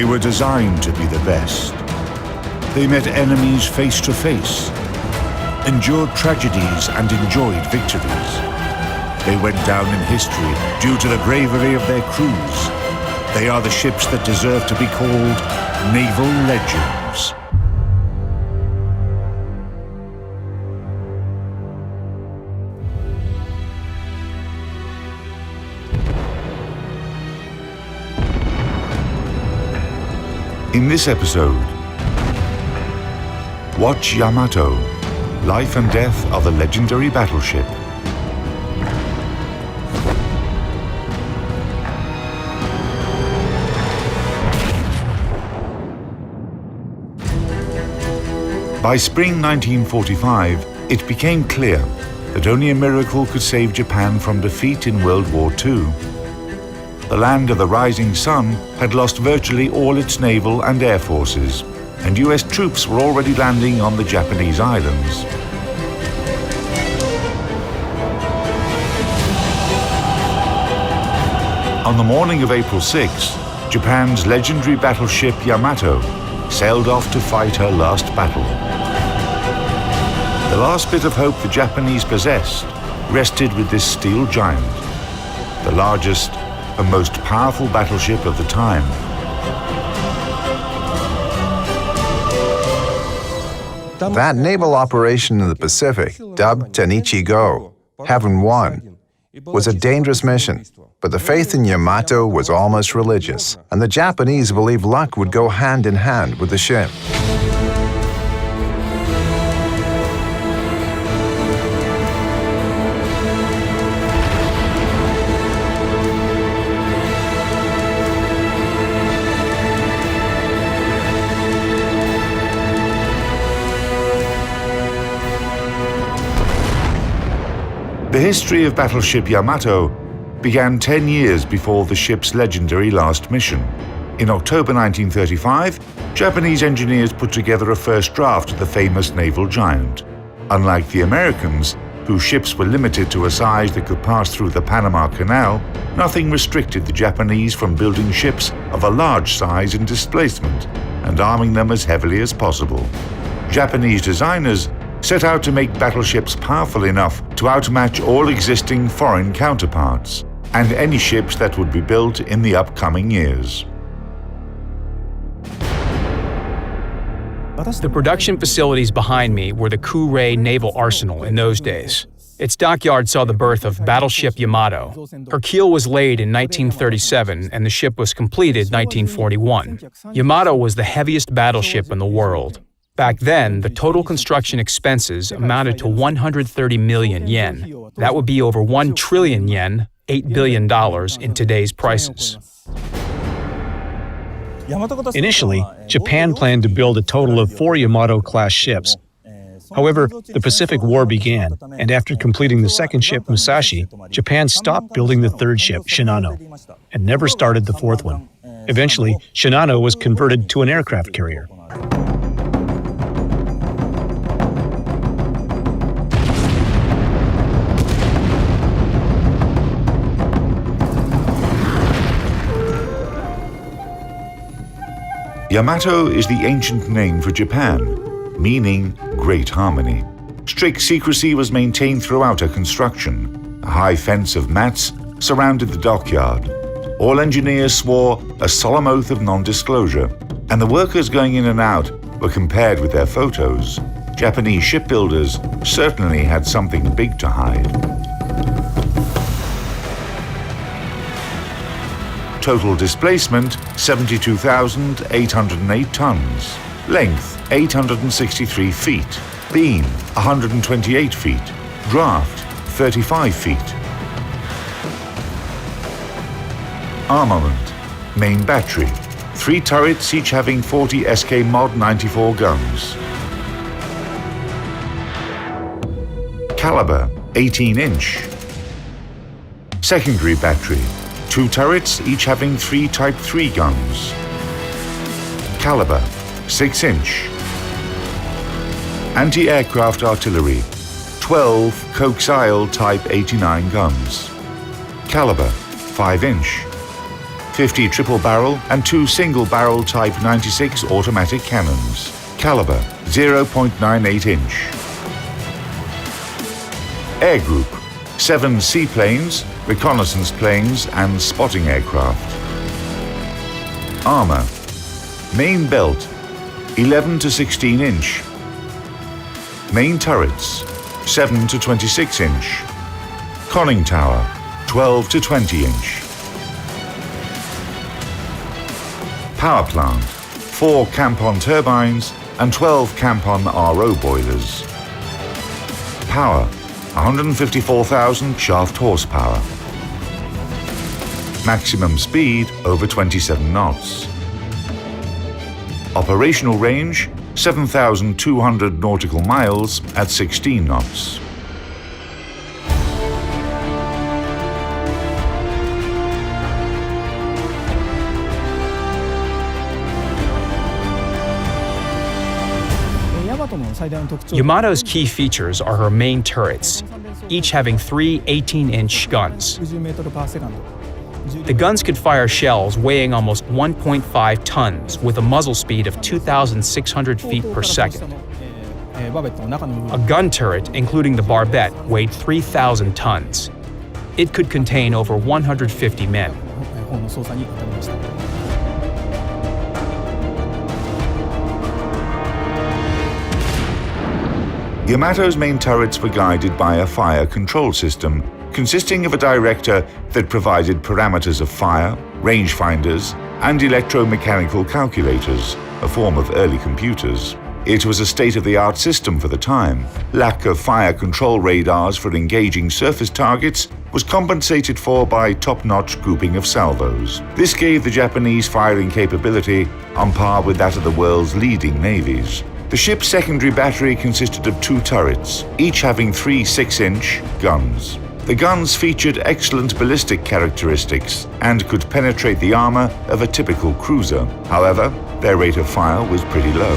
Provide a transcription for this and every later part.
They were designed to be the best. They met enemies face to face, endured tragedies and enjoyed victories. They went down in history due to the bravery of their crews. They are the ships that deserve to be called naval legends. In this episode, watch Yamato, life and death of a legendary battleship. By spring 1945, it became clear that only a miracle could save Japan from defeat in World War II. The land of the rising sun had lost virtually all its naval and air forces, and US troops were already landing on the Japanese islands. On the morning of April 6, Japan's legendary battleship Yamato sailed off to fight her last battle. The last bit of hope the Japanese possessed rested with this steel giant, the largest and most powerful battleship of the time. That naval operation in the Pacific, dubbed Tanichi-go, Heaven Won, was a dangerous mission, but the faith in Yamato was almost religious, and the Japanese believed luck would go hand in hand with the ship. The history of battleship Yamato began 10 years before the ship's legendary last mission. In October 1935, Japanese engineers put together a first draft of the famous naval giant. Unlike the Americans, whose ships were limited to a size that could pass through the Panama Canal, nothing restricted the Japanese from building ships of a large size and displacement and arming them as heavily as possible. Japanese designers set out to make battleships powerful enough to outmatch all existing foreign counterparts and any ships that would be built in the upcoming years. The production facilities behind me were the Kure Naval Arsenal in those days. Its dockyard saw the birth of battleship Yamato. Her keel was laid in 1937 and the ship was completed in 1941. Yamato was the heaviest battleship in the world. Back then, the total construction expenses amounted to 130 million yen. That would be over 1 trillion yen, $8 billion in today's prices. Initially, Japan planned to build a total of 4 Yamato-class ships. However, the Pacific War began, and after completing the second ship, Musashi, Japan stopped building the third ship, Shinano, and never started the fourth one. Eventually, Shinano was converted to an aircraft carrier. Yamato is the ancient name for Japan, meaning great harmony. Strict secrecy was maintained throughout her construction. A high fence of mats surrounded the dockyard. All engineers swore a solemn oath of non-disclosure, and the workers going in and out were compared with their photos. Japanese shipbuilders certainly had something big to hide. Total displacement, 72,808 tons. Length, 863 feet. Beam, 128 feet. Draft, 35 feet. Armament, main battery. 3 turrets, each having 40 SK Mod 94 guns. Caliber, 18-inch. Secondary battery. 2 turrets, each having 3 Type 3 guns. Caliber, 6-inch. Anti-aircraft artillery, 12 coaxial Type 89 guns. Caliber, 5-inch. 50 triple-barrel and 2 single-barrel Type 96 automatic cannons. Caliber 0.98 inch. Air Group 7 seaplanes, reconnaissance planes and spotting aircraft. Armor. Main belt 11 to 16 inch. Main turrets 7 to 26 inch. Conning tower 12 to 20 inch. Power plant 4 Campon turbines and 12 Campon RO boilers. Power 154,000 shaft horsepower. Maximum speed over 27 knots. Operational range 7,200 nautical miles at 16 knots. Yamato's key features are her main turrets, each having 3 18-inch guns. The guns could fire shells weighing almost 1.5 tons with a muzzle speed of 2,600 feet per second. A gun turret, including the barbette, weighed 3,000 tons. It could contain over 150 men. Yamato's main turrets were guided by a fire control system consisting of a director that provided parameters of fire, rangefinders, and electromechanical calculators, a form of early computers. It was a state-of-the-art system for the time. Lack of fire control radars for engaging surface targets was compensated for by top-notch grouping of salvos. This gave the Japanese firing capability on par with that of the world's leading navies. The ship's secondary battery consisted of 2 turrets, each having 3 6-inch guns. The guns featured excellent ballistic characteristics and could penetrate the armor of a typical cruiser. However, their rate of fire was pretty low.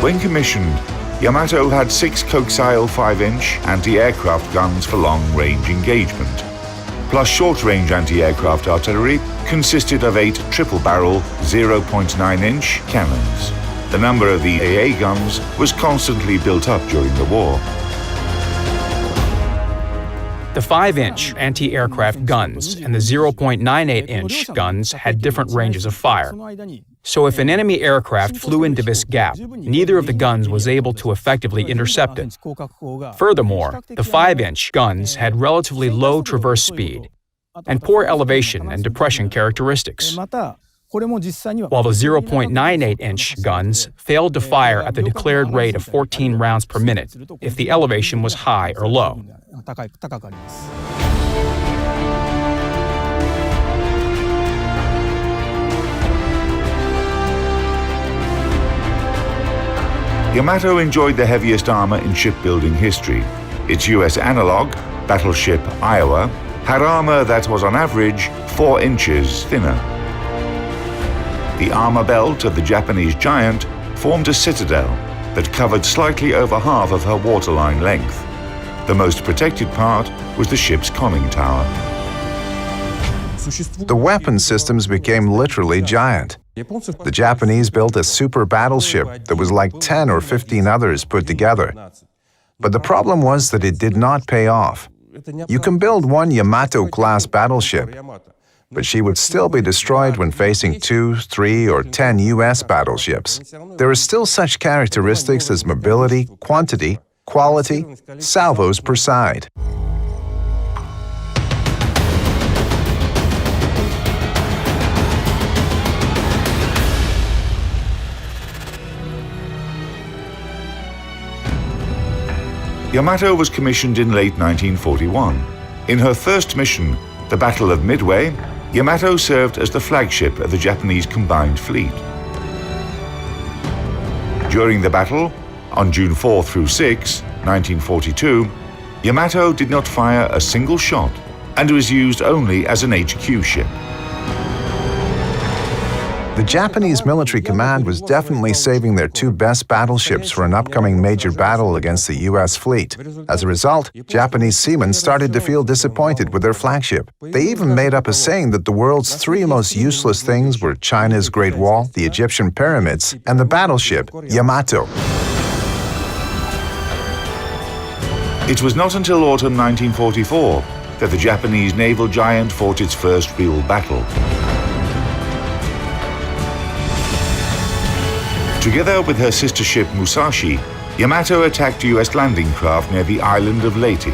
When commissioned, Yamato had 6 coaxial 5-inch anti-aircraft guns for long-range engagement, plus short-range anti-aircraft artillery consisted of 8 triple-barrel 0.9-inch cannons. The number of the AA guns was constantly built up during the war. The 5-inch anti-aircraft guns and the 0.98-inch guns had different ranges of fire. So if an enemy aircraft flew into this gap, neither of the guns was able to effectively intercept it. Furthermore, the 5-inch guns had relatively low traverse speed and poor elevation and depression characteristics, while the 0.98-inch guns failed to fire at the declared rate of 14 rounds per minute if the elevation was high or low. Yamato enjoyed the heaviest armor in shipbuilding history. Its US analog, battleship Iowa, had armor that was on average 4 inches thinner. The armor belt of the Japanese Giant formed a citadel that covered slightly over half of her waterline length. The most protected part was the ship's conning tower. The weapon systems became literally giant. The Japanese built a super battleship that was like 10 or 15 others put together. But the problem was that it did not pay off. You can build one Yamato-class battleship, but she would still be destroyed when facing 2, 3, or 10 US battleships. There are still such characteristics as mobility, quantity, quality, salvos per side. Yamato was commissioned in late 1941. In her first mission, the Battle of Midway, Yamato served as the flagship of the Japanese combined fleet. During the battle, on June 4 through 6, 1942, Yamato did not fire a single shot and was used only as an HQ ship. The Japanese military command was definitely saving their two best battleships for an upcoming major battle against the US fleet. As a result, Japanese seamen started to feel disappointed with their flagship. They even made up a saying that the world's three most useless things were China's Great Wall, the Egyptian pyramids, and the battleship Yamato. It was not until autumn 1944 that the Japanese naval giant fought its first real battle. Together with her sister ship Musashi, Yamato attacked US landing craft near the island of Leyte.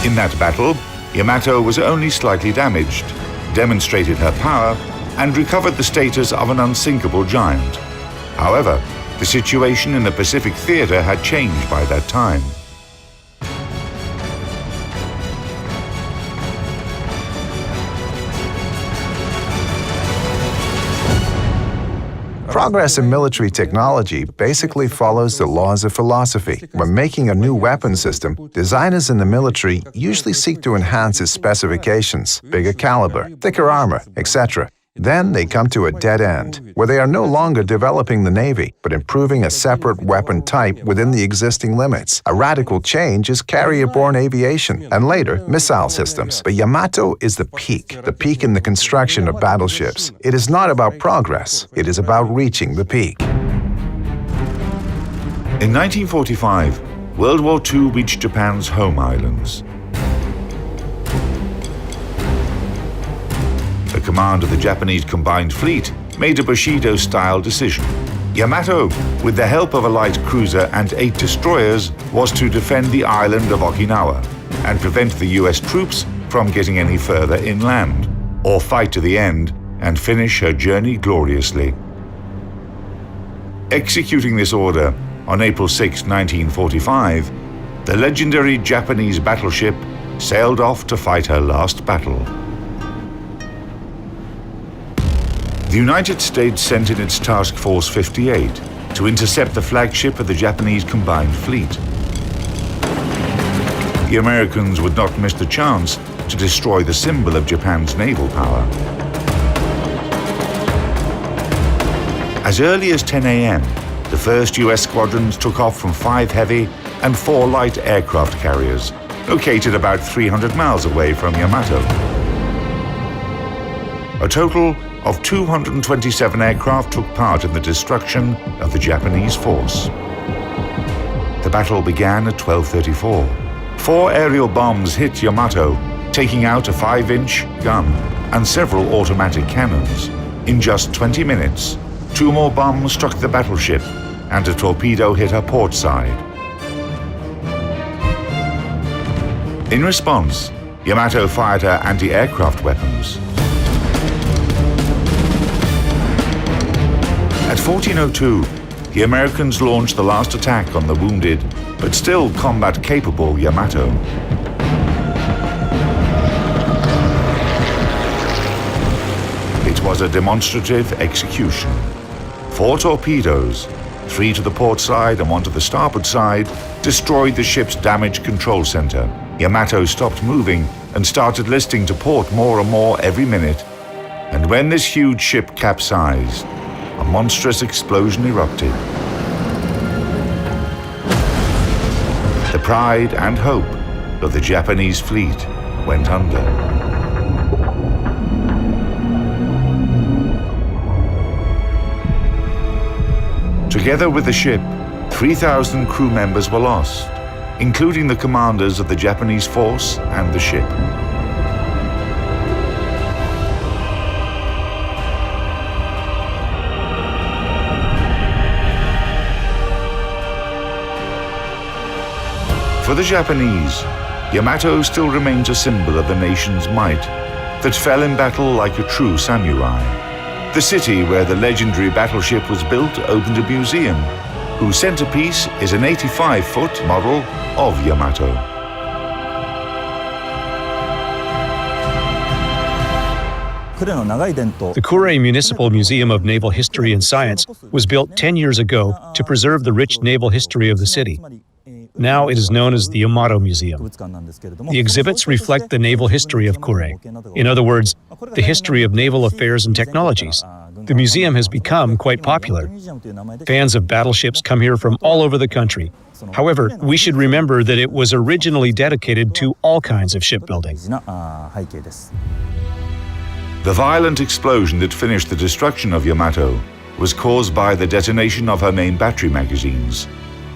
In that battle, Yamato was only slightly damaged, demonstrated her power, and recovered the status of an unsinkable giant. However, the situation in the Pacific theater had changed by that time. Progress in military technology basically follows the laws of philosophy. When making a new weapon system, designers in the military usually seek to enhance its specifications, bigger caliber, thicker armor, etc. Then they come to a dead end, where they are no longer developing the Navy, but improving a separate weapon type within the existing limits. A radical change is carrier-borne aviation, and later, missile systems. But Yamato is the peak in the construction of battleships. It is not about progress, it is about reaching the peak. In 1945, World War II reached Japan's home islands. The command of the Japanese combined fleet made a Bushido-style decision. Yamato, with the help of a light cruiser and 8 destroyers, was to defend the island of Okinawa and prevent the US troops from getting any further inland, or fight to the end and finish her journey gloriously. Executing this order on April 6, 1945, the legendary Japanese battleship sailed off to fight her last battle. The United States sent in its Task Force 58 to intercept the flagship of the Japanese combined fleet. The Americans would not miss the chance to destroy the symbol of Japan's naval power. As early as 10 a.m., the first US squadrons took off from 5 heavy and 4 light aircraft carriers, located about 300 miles away from Yamato. A total of 227 aircraft took part in the destruction of the Japanese force. The battle began at 12:34. 4 aerial bombs hit Yamato, taking out a 5-inch gun and several automatic cannons. In just 20 minutes, 2 more bombs struck the battleship and a torpedo hit her port side. In response, Yamato fired her anti-aircraft weapons. At 14:02, the Americans launched the last attack on the wounded, but still combat-capable Yamato. It was a demonstrative execution. 4 torpedoes, 3 to the port side and 1 to the starboard side, destroyed the ship's damage control center. Yamato stopped moving and started listing to port more and more every minute. And when this huge ship capsized, a monstrous explosion erupted. The pride and hope of the Japanese fleet went under. Together with the ship, 3,000 crew members were lost, including the commanders of the Japanese force and the ship. For the Japanese, Yamato still remains a symbol of the nation's might that fell in battle like a true samurai. The city where the legendary battleship was built opened a museum, whose centerpiece is an 85-foot model of Yamato. The Kure Municipal Museum of Naval History and Science was built 10 years ago to preserve the rich naval history of the city. Now it is known as the Yamato Museum. The exhibits reflect the naval history of Kure. In other words, the history of naval affairs and technologies. The museum has become quite popular. Fans of battleships come here from all over the country. However, we should remember that it was originally dedicated to all kinds of shipbuilding. The violent explosion that finished the destruction of Yamato was caused by the detonation of her main battery magazines.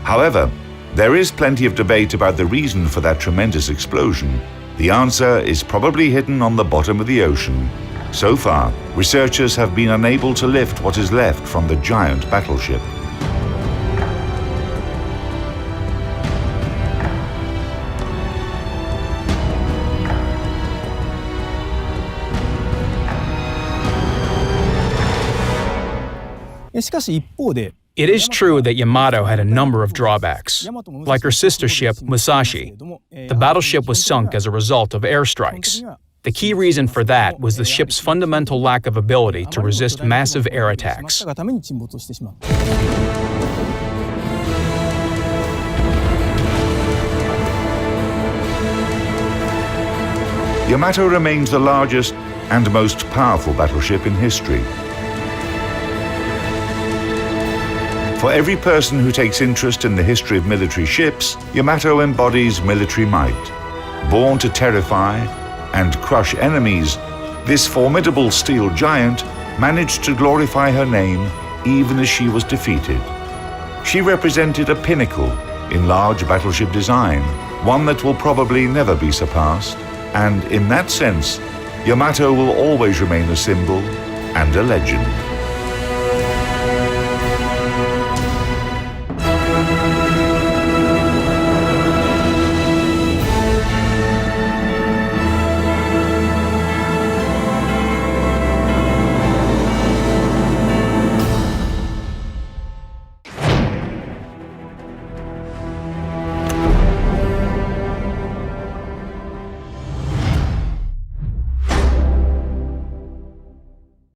However, there is plenty of debate about the reason for that tremendous explosion. The answer is probably hidden on the bottom of the ocean. So far, researchers have been unable to lift what is left from the giant battleship. It is true that Yamato had a number of drawbacks. Like her sister ship, Musashi, the battleship was sunk as a result of airstrikes. The key reason for that was the ship's fundamental lack of ability to resist massive air attacks. Yamato remains the largest and most powerful battleship in history. For every person who takes interest in the history of military ships, Yamato embodies military might. Born to terrify and crush enemies, this formidable steel giant managed to glorify her name even as she was defeated. She represented a pinnacle in large battleship design, one that will probably never be surpassed, and in that sense, Yamato will always remain a symbol and a legend.